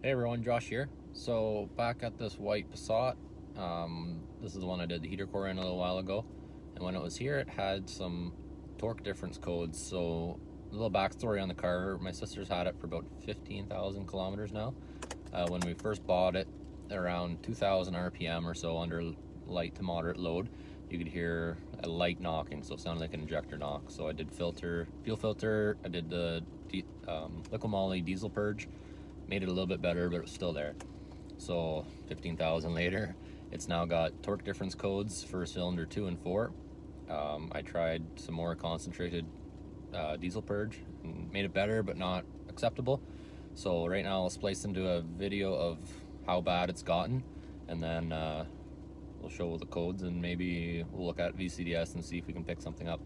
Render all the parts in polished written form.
Hey everyone, Josh here. So back at this white Passat, this is the one I did the heater core in a little while ago, and when it was here it had some torque difference codes. So a little backstory on the car: my sister's had it for about 15,000 kilometers now. When we first bought it, around 2,000 RPM or so under light to moderate load, you could hear a light knocking, so it sounded like an injector knock. So I did fuel filter, I did the liquid moly diesel purge, made it a little bit better, but it was still there. So 15,000 later, it's now got torque difference codes for cylinder 2 and 4. I tried some more concentrated diesel purge and made it better, but not acceptable. So right now I'll splice into a video of how bad it's gotten, and then we'll show the codes, and maybe we'll look at VCDS and see if we can pick something up.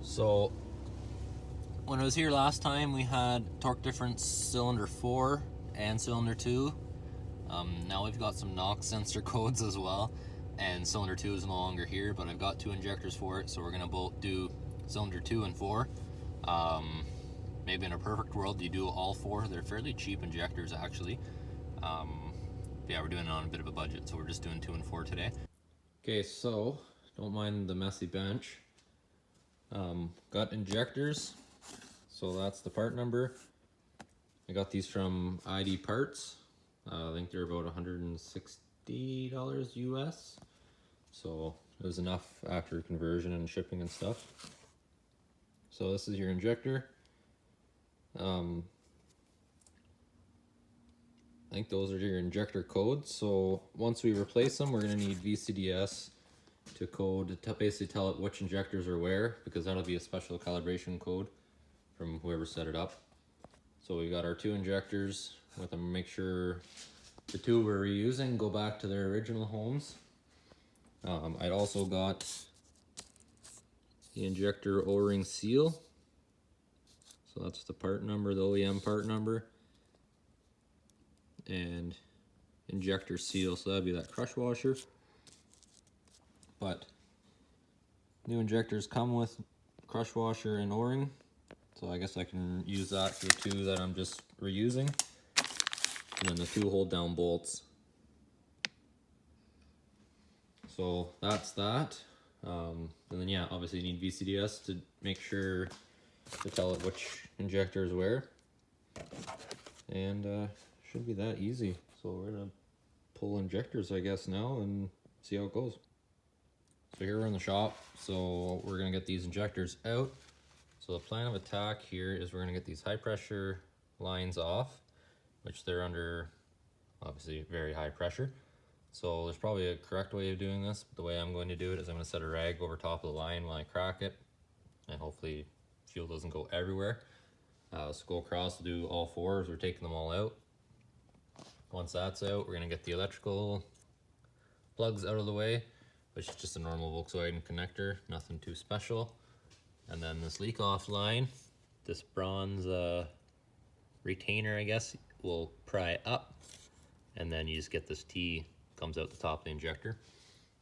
So when I was here last time, we had torque difference cylinder 4 and cylinder 2. Now we've got some knock sensor codes as well, and cylinder 2 is no longer here, but I've got 2 injectors for it, so we're gonna both do cylinder 2 and 4. Maybe in a perfect world you do all 4. They're fairly cheap injectors actually. Yeah, we're doing it on a bit of a budget, so we're just doing 2 and 4 today. Okay, so don't mind the messy bench. Got injectors, so that's the part number. I got these from ID Parts. I think they're about $160 US, so it was enough after conversion and shipping and stuff. So this is your injector. I think those are your injector codes. So once we replace them, we're going to need VCDS to code to basically tell it which injectors are where, because that'll be a special calibration code from whoever set it up. So we got our 2 injectors with them. Make sure the 2 we're reusing go back to their original homes. I also got the injector O-ring seal. So that's the part number, the OEM part number, and injector seal. So that'd be that crush washer. But new injectors come with crush washer and O-ring, so I guess I can use that for the 2 that I'm just reusing. And then the 2 hold down bolts. So that's that. And then yeah, obviously you need VCDS to make sure to tell it which injector is where. And should be that easy. So we're gonna pull injectors, I guess, now and see how it goes. So here we're in the shop, so we're gonna get these injectors out. So the plan of attack here is we're gonna get these high pressure lines off, which they're under obviously very high pressure. So there's probably a correct way of doing this, but the way I'm going to do it is I'm gonna set a rag over top of the line when I crack it, and hopefully fuel doesn't go everywhere. So go across, we'll do all 4 as we're taking them all out. Once that's out, we're gonna get the electrical plugs out of the way, which is just a normal Volkswagen connector, nothing too special. And then this leak off line, this bronze retainer, I guess, will pry up, and then you just get this T comes out the top of the injector.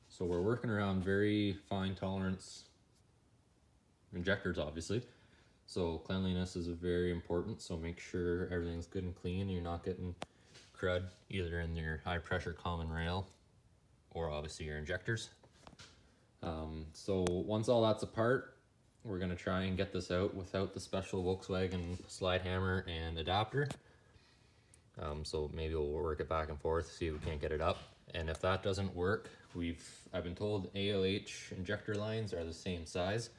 So we're working around very fine tolerance injectors, obviously. So cleanliness is very important, so make sure everything's good and clean and you're not getting crud either in your high pressure common rail or obviously your injectors. So once all that's apart, we're gonna try and get this out without the special Volkswagen slide hammer and adapter. So maybe we'll work it back and forth, see if we can't get it up. And if that doesn't work, I've been told ALH injector lines are the same size.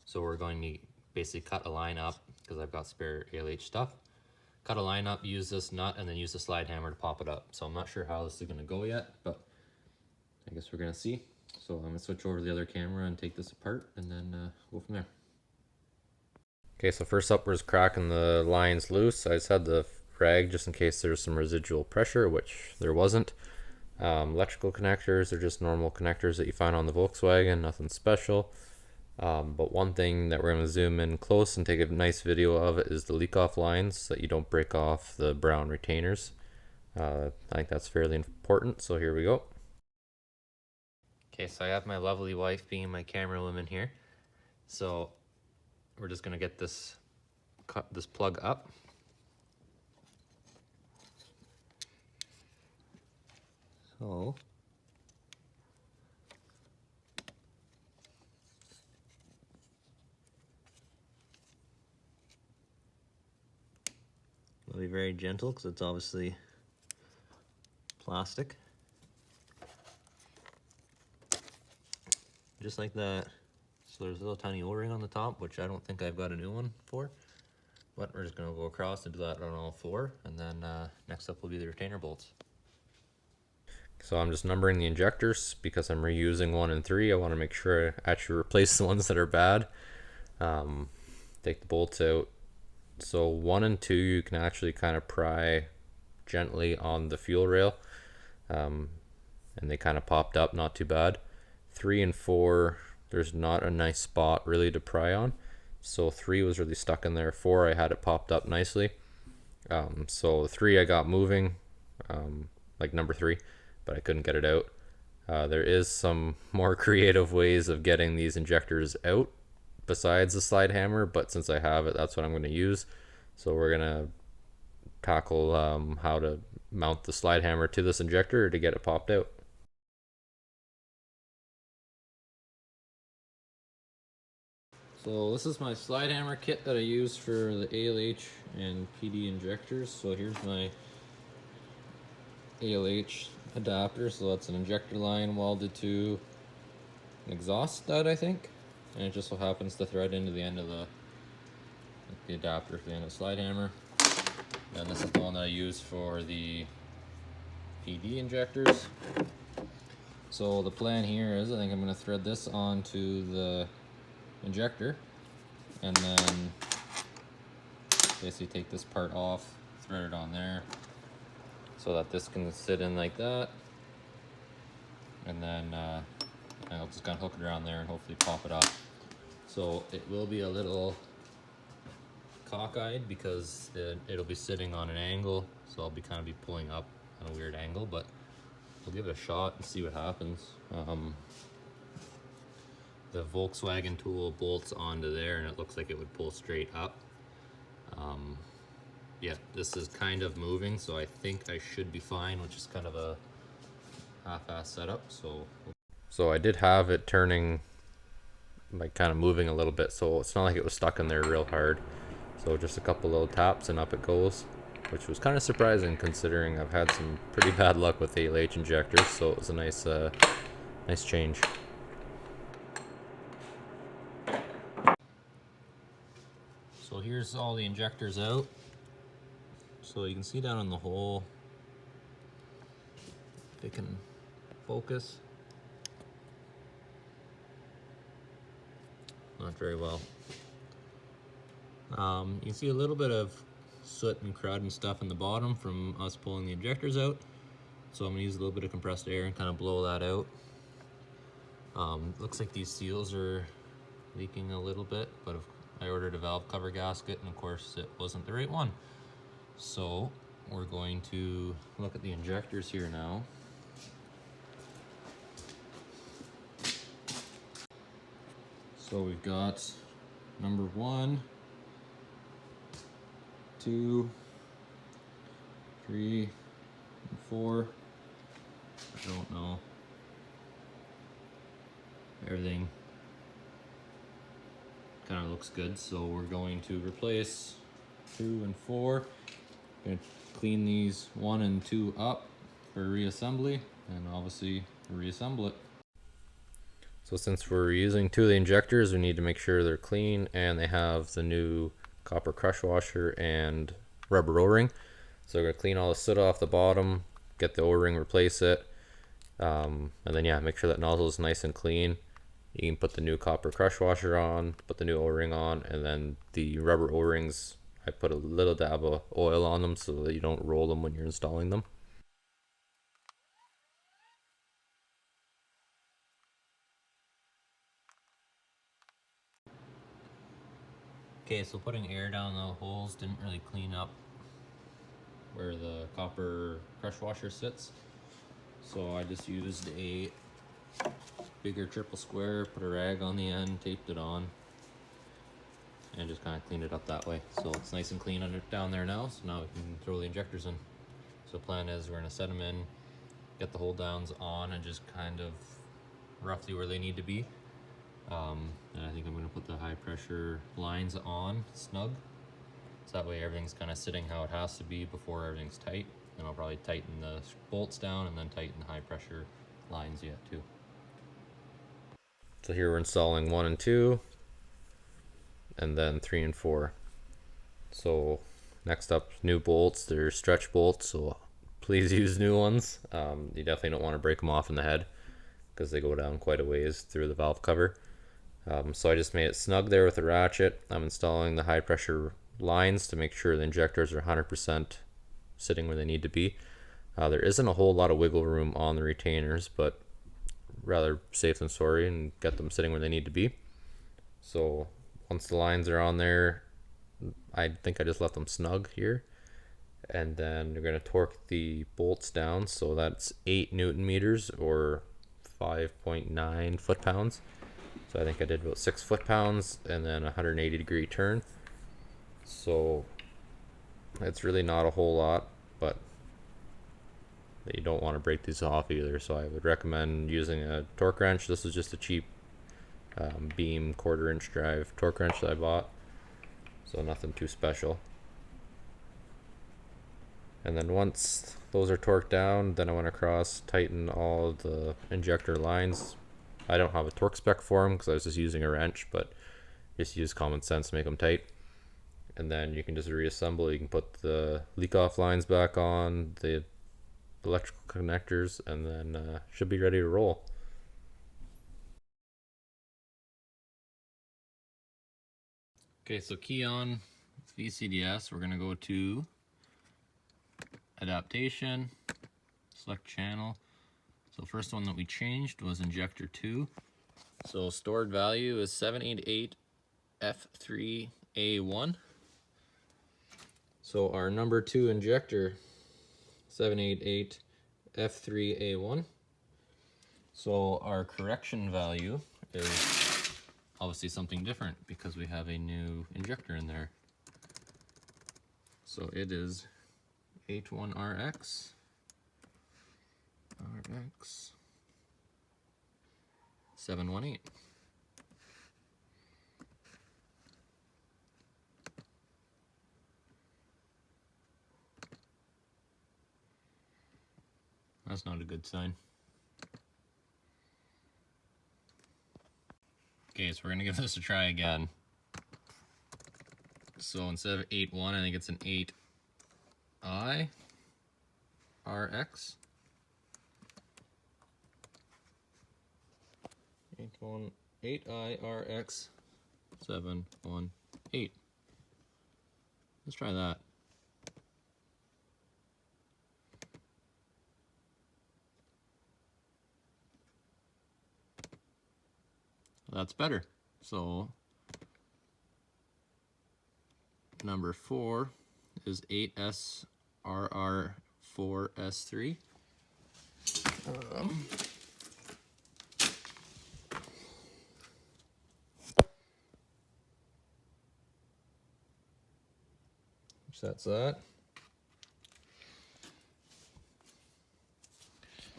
So we're going to basically cut a line up, because I've got spare ALH stuff. Cut a line up, use this nut, and then use the slide hammer to pop it up. So I'm not sure how this is gonna go yet, but I guess we're gonna see. So I'm gonna switch over to the other camera and take this apart and then go from there. Okay, so first up we're just cracking the lines loose. I just had the frag just in case there's some residual pressure, which there wasn't. Electrical connectors are just normal connectors that you find on the Volkswagen, nothing special. But one thing that we're going to zoom in close and take a nice video of it is the leak off lines, so that you don't break off the brown retainers. I think that's fairly important, so here we go. Okay, so I have my lovely wife being my camerawoman here. So we're just going to get this plug up. So it'll be very gentle because it's obviously plastic. Just like that. So there's a little tiny O-ring on the top, which I don't think I've got a new one for. But we're just going to go across and do that on all four, and then next up will be the retainer bolts. So I'm just numbering the injectors because I'm reusing 1 and 3. I want to make sure I actually replace the ones that are bad. Take the bolts out. So 1 and 2 you can actually kind of pry gently on the fuel rail, and they kind of popped up, not too bad. 3 and 4 there's not a nice spot really to pry on, so 3 was really stuck in there. 4 I had it popped up nicely. So 3 I got moving, like number 3, but I couldn't get it out. There is some more creative ways of getting these injectors out besides the slide hammer, but since I have it, that's what I'm going to use. So we're going to tackle how to mount the slide hammer to this injector to get it popped out. So this is my slide hammer kit that I use for the ALH and PD injectors. So here's my ALH adapter. So that's an injector line welded to an exhaust stud, I think. And it just so happens to thread into the end of the adapter for the end of the slide hammer. And this is the one that I use for the PD injectors. So the plan here is I think I'm going to thread this onto the injector and then basically take this part off, thread it on there so that this can sit in like that, and then I'll just kind of hook it around there and hopefully pop it up. So it will be a little cockeyed because it'll be sitting on an angle, so I'll be kind of pulling up on a weird angle, but we'll give it a shot and see what happens. The Volkswagen tool bolts onto there and it looks like it would pull straight up. Yeah, this is kind of moving, so I think I should be fine, which is kind of a half-ass setup. So I did have it turning, like kind of moving a little bit, so it's not like it was stuck in there real hard. So just a couple little taps and up it goes, which was kind of surprising considering I've had some pretty bad luck with ALH injectors, so it was a nice nice change. So here's all the injectors out. So you can see down in the hole, if it can focus. Not very well. You can see a little bit of soot and crud and stuff in the bottom from us pulling the injectors out. So I'm gonna use a little bit of compressed air and kind of blow that out. Looks like these seals are leaking a little bit, but I ordered a valve cover gasket and of course it wasn't the right one. So we're going to look at the injectors here now. So we've got number 1, 2, 3, and 4. I don't know. Everything kind of looks good, so we're going to replace 2 and 4. Going to clean these 1 and 2 up for reassembly and obviously reassemble it. So since we're using 2 of the injectors, we need to make sure they're clean and they have the new copper crush washer and rubber O-ring. So we're going to clean all the soot off the bottom, get the O-ring, replace it. And then yeah, make sure that nozzle is nice and clean. You can put the new copper crush washer on, put the new O-ring on, and then the rubber O-rings, I put a little dab of oil on them so that you don't roll them when you're installing them. Okay, so putting air down the holes didn't really clean up where the copper crush washer sits. So I just used a bigger triple square, put a rag on the end, taped it on, and just kind of cleaned it up that way. So it's nice and clean down there now, so now we can throw the injectors in. So the plan is we're gonna set them in, get the hold downs on, and just kind of roughly where they need to be. And I think I'm gonna put the high pressure lines on snug, so that way everything's kind of sitting how it has to be before everything's tight. And I'll probably tighten the bolts down and then tighten the high pressure lines yet too. So here we're installing 1 and 2, and then 3 and 4. So next up, new bolts. They're stretch bolts, so please use new ones. You definitely don't want to break them off in the head because they go down quite a ways through the valve cover. So I just made it snug there with a ratchet. I'm installing the high pressure lines to make sure the injectors are 100% sitting where they need to be. There isn't a whole lot of wiggle room on the retainers, but rather safe than sorry and get them sitting where they need to be. So once the lines are on there, I think I just left them snug here, and then you're going to torque the bolts down. So that's 8 Newton meters or 5.9 foot-pounds. So I think I did about 6 foot-pounds and then 180 degree turn. So it's really not a whole lot, but you don't want to break these off either. So I would recommend using a torque wrench. This is just a cheap beam 1/4 inch drive torque wrench that I bought, so nothing too special. And then once those are torqued down, then I went across, tighten all of the injector lines. I don't have a torque spec for them because I was just using a wrench, but just use common sense to make them tight. And then you can just reassemble. You can put the leak off lines back on, the electrical connectors, and then should be ready to roll. Okay, so key on VCDS, we're gonna go to adaptation, select channel. So first one that we changed was injector 2. So stored value is 788 F3A1. So our number 2 injector, 788 F3A1. So our correction value is obviously something different because we have a new injector in there. So it is H1RX RX 718. That's not a good sign. Okay, so we're gonna give this a try again. So instead of 8.1, I think it's an 8I RX. 8I RX 718. Let's try that. That's better. So number 4 is 8SRR4S3. That's that.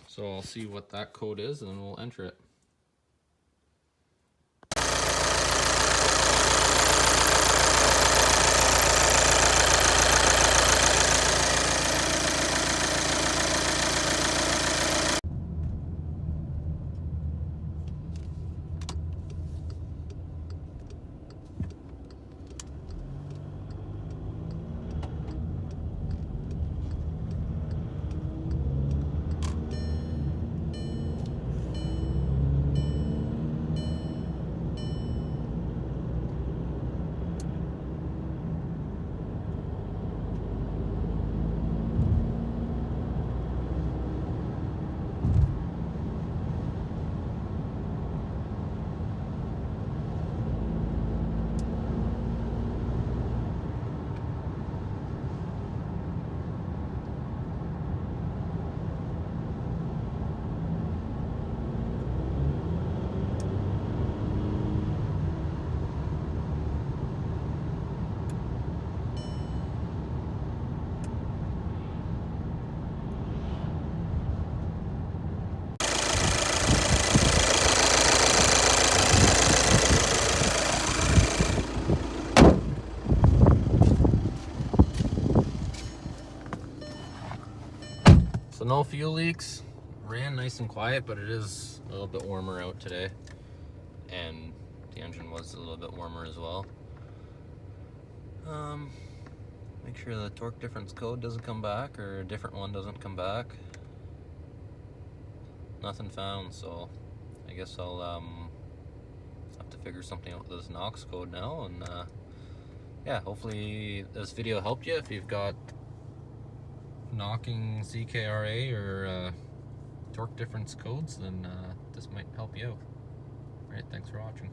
So I'll see what that code is and then we'll enter it. no fuel leaks. Ran nice and quiet, but it is a little bit warmer out today. And the engine was a little bit warmer as well. Make sure the torque difference code doesn't come back, or a different one doesn't come back. Nothing found, so I guess I'll have to figure something out with this NOx code now. And yeah, hopefully this video helped you. If you've got knocking CKRA or torque difference codes, then this might help you out. Alright, thanks for watching.